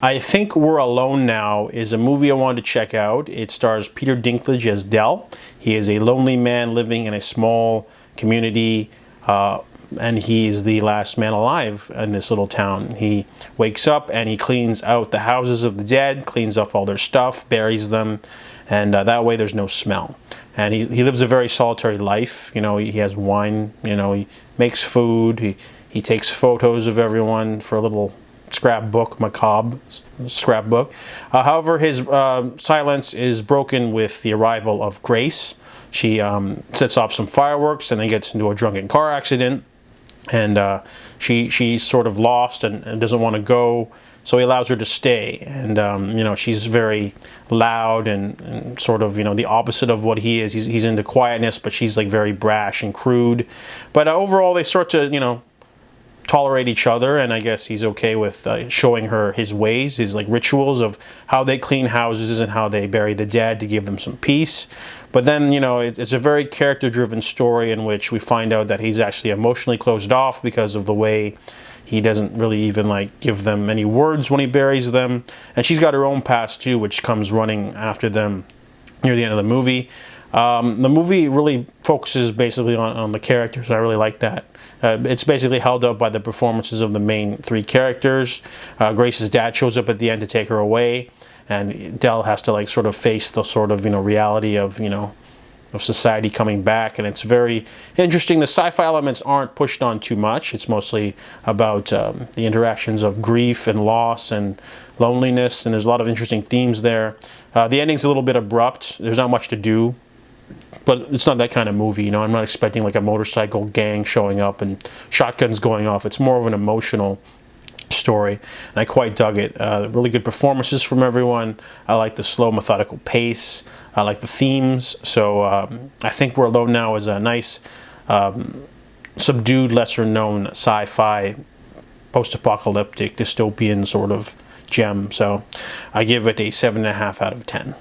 I Think We're Alone Now is a movie I wanted to check out. It stars Peter Dinklage as Dell. He is a lonely man living in a small community, and he is the last man alive in this little town. He wakes up and he cleans out the houses of the dead, cleans up all their stuff, buries them, and that way there's no smell. And he lives a very solitary life. You know, he has wine, you know, he makes food, he takes photos of everyone for a little scrapbook, macabre scrapbook. However, his silence is broken with the arrival of Grace. She sets off some fireworks and then gets into a drunken car accident, and she's sort of lost and doesn't want to go, so he allows her to stay. And you know, she's very loud and sort of, you know, the opposite of what he is. He's into quietness, but she's like very brash and crude. But overall, they sort to, you know, tolerate each other, and I guess he's okay with showing her his ways, his like rituals of how they clean houses and how they bury the dead to give them some peace. But then, you know, it's a very character-driven story in which we find out that he's actually emotionally closed off because of the way he doesn't really even like give them any words when he buries them. And she's got her own past too, which comes running after them near the end of the movie. The movie really focuses basically on the characters, and I really like that. It's basically held up by the performances of the main three characters. Grace's dad shows up at the end to take her away, and Dell has to like sort of face the sort of, you know, reality of, you know, of society coming back. And it's very interesting. The sci-fi elements aren't pushed on too much. It's mostly about the interactions of grief and loss and loneliness, and there's a lot of interesting themes there. The ending's a little bit abrupt. There's not much to do. But it's not that kind of movie, you know. I'm not expecting like a motorcycle gang showing up and shotguns going off. It's more of an emotional story, and I quite dug it. Really good performances from everyone. I like the slow, methodical pace. I like the themes. So I Think We're Alone Now is a nice, subdued, lesser-known sci-fi, post-apocalyptic, dystopian sort of gem. So I give it a 7.5 out of 10.